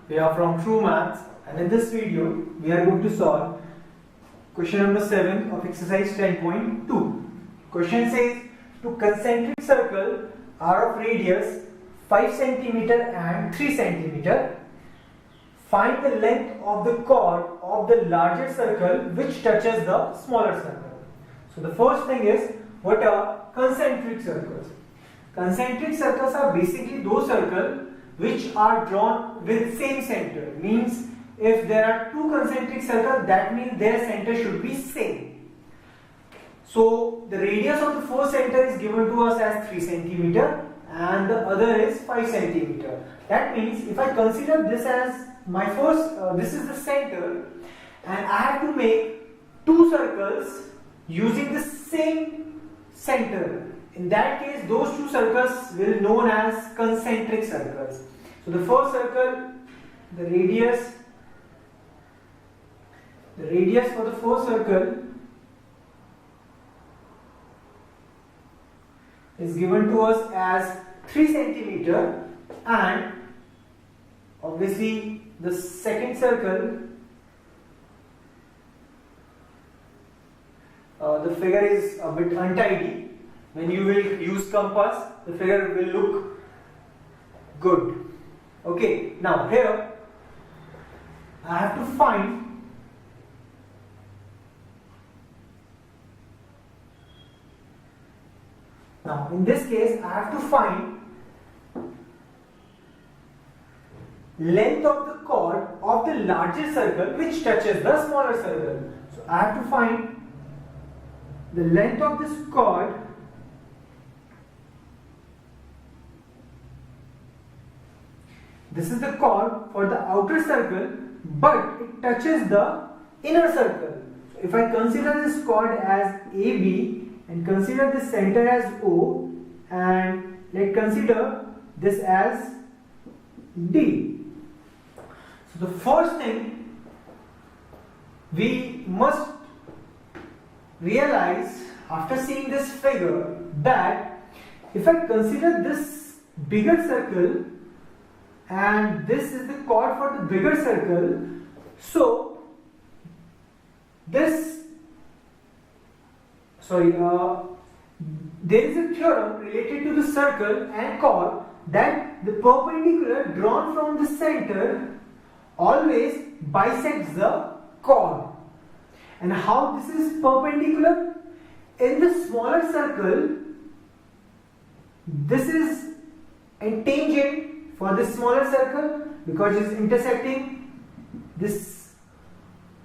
We are from Truemaths, and in this video we are going to solve question number 7 of exercise 10.2. Question says, two concentric circles are of radius 5 cm and 3 cm. Find the length of the chord of the larger circle which touches the smaller circle. So the first thing is, what are concentric circles? Concentric circles are basically those circles which are drawn with same center. Means if there are two concentric circles, that means their center should be same. So the radius of the first center is given to us as 3 cm and the other is 5 cm. That means if I consider this as my first, this is the center, and I have to make two circles using the same center. In that case, those two circles will be known as concentric circles. So the first circle, the radius for the first circle is given to us as 3 cm, and obviously the second circle, the figure is a bit untidy. When you will use compass, the figure will look good. Okay, now here I have to find in this case I have to find length of the chord of the larger circle which touches the smaller circle. So I have to find the length of this chord This is the chord for the outer circle, but it touches the inner circle. So if I consider this chord as AB and consider this center as O, and let's consider this as D. So the first thing we must realize after seeing this figure, that if I consider this bigger circle and this is the chord for the bigger circle, so there is a theorem related to the circle and chord that the perpendicular drawn from the center always bisects the chord. And how this is perpendicular? In the smaller circle, this is a tangent for this smaller circle because it is intersecting this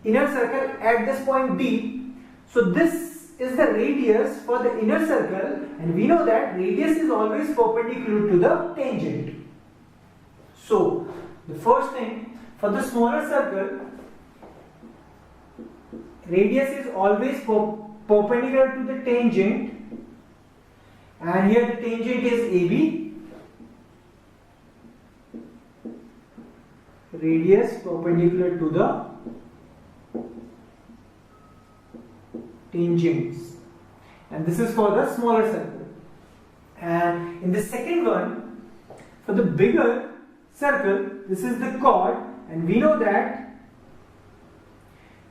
inner circle at this point D. So this is the radius for the inner circle, and we know that radius is always perpendicular to the tangent. So the first thing, for the smaller circle, radius is always perpendicular to the tangent, and here the tangent is AB. Radius perpendicular to the tangents, and this is for the smaller circle. And in the second one, for the bigger circle, this is the chord, and we know that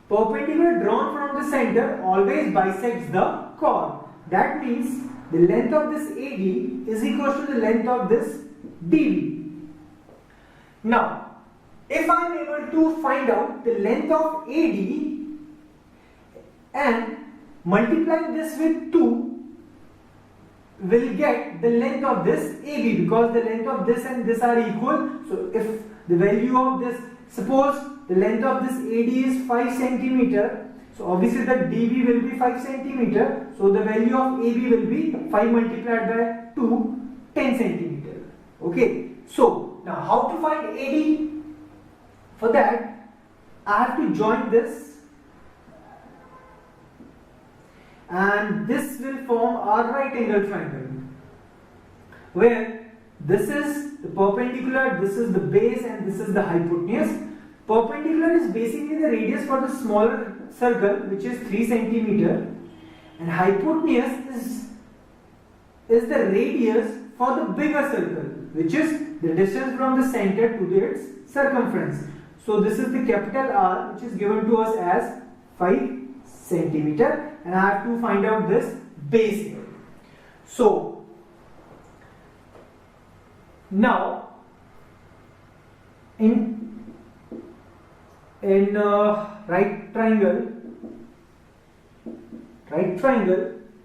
perpendicular drawn from the center always bisects the chord. That means the length of this AD is equal to the length of this DB. Now if I am able to find out the length of AD and multiply this with 2, will get the length of this AB, because the length of this and this are equal. So if the value of this, suppose the length of this AD is 5 cm, so obviously the DB will be 5 cm, so the value of AB will be 5 multiplied by 2, 10 cm. Okay, so now how to find AD? For that, I have to join this, and this will form our right angle triangle, where this is the perpendicular, this is the base, and this is the hypotenuse. Perpendicular is basically the radius for the smaller circle, which is 3 cm, and hypotenuse is the radius for the bigger circle. which is the distance from the center to its circumference. So this is the capital R, which is given to us as 5 centimeter, and I have to find out this base here. So now in right triangle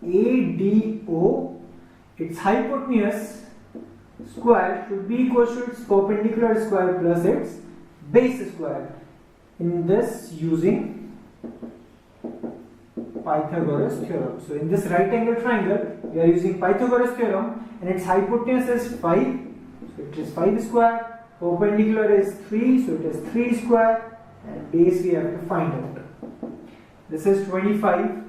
ADO, its hypotenuse square should be equal to its perpendicular square plus its base square. In this, using Pythagoras theorem. So in this right angle triangle, we are using Pythagoras theorem, and its hypotenuse is 5, so it is 5 square, perpendicular is 3, so it is 3 square, and base we have to find out. This is 25,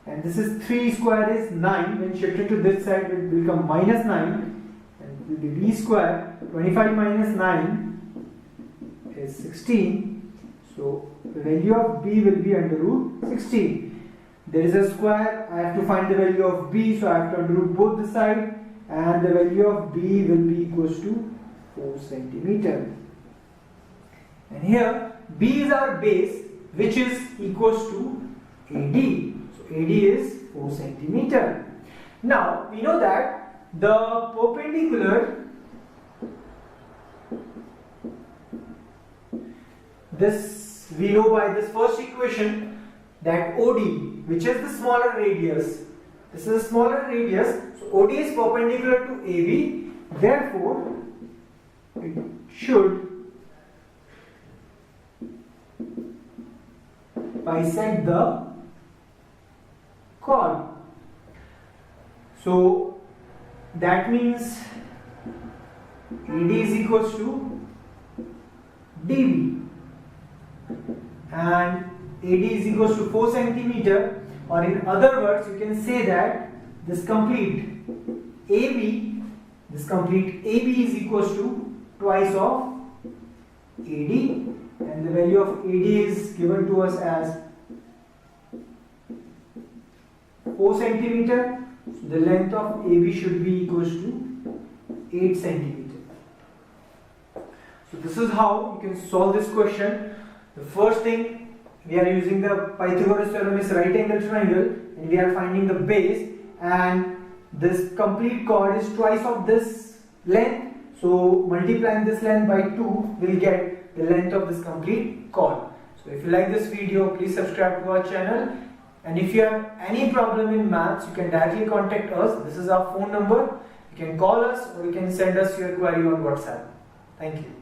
and this is 3 square is 9. When shifted to this side, it will become minus 9, and it will be b square. 25 minus 9 is 16, so the value of b will be under root 16. There is a square, I have to find the value of b, so I have to under root both the side, and the value of b will be equals to 4 centimeter. And here b is our base, which is equals to AD. So AD is 4 centimeter. Now we know that the perpendicular, this we know by this first equation, that OD, which is the smaller radius, this is a smaller radius, so OD is perpendicular to AB, therefore it should bisect the chord. So that means AD is equals to DB, and AD is equals to 4 centimeter, or in other words, you can say that this complete AB is equals to twice of AD, and the value of AD is given to us as 4 centimeter. So the length of AB should be equals to 8 centimeter. So this is how you can solve this question. The first thing, we are using the Pythagoras theorem is right angle triangle, and we are finding the base, and this complete chord is twice of this length, so multiplying this length by 2 will get the length of this complete chord. So if you like this video, please subscribe to our channel, and if you have any problem in maths, you can directly contact us. This is our phone number. You can call us, or you can send us your query on WhatsApp. Thank you.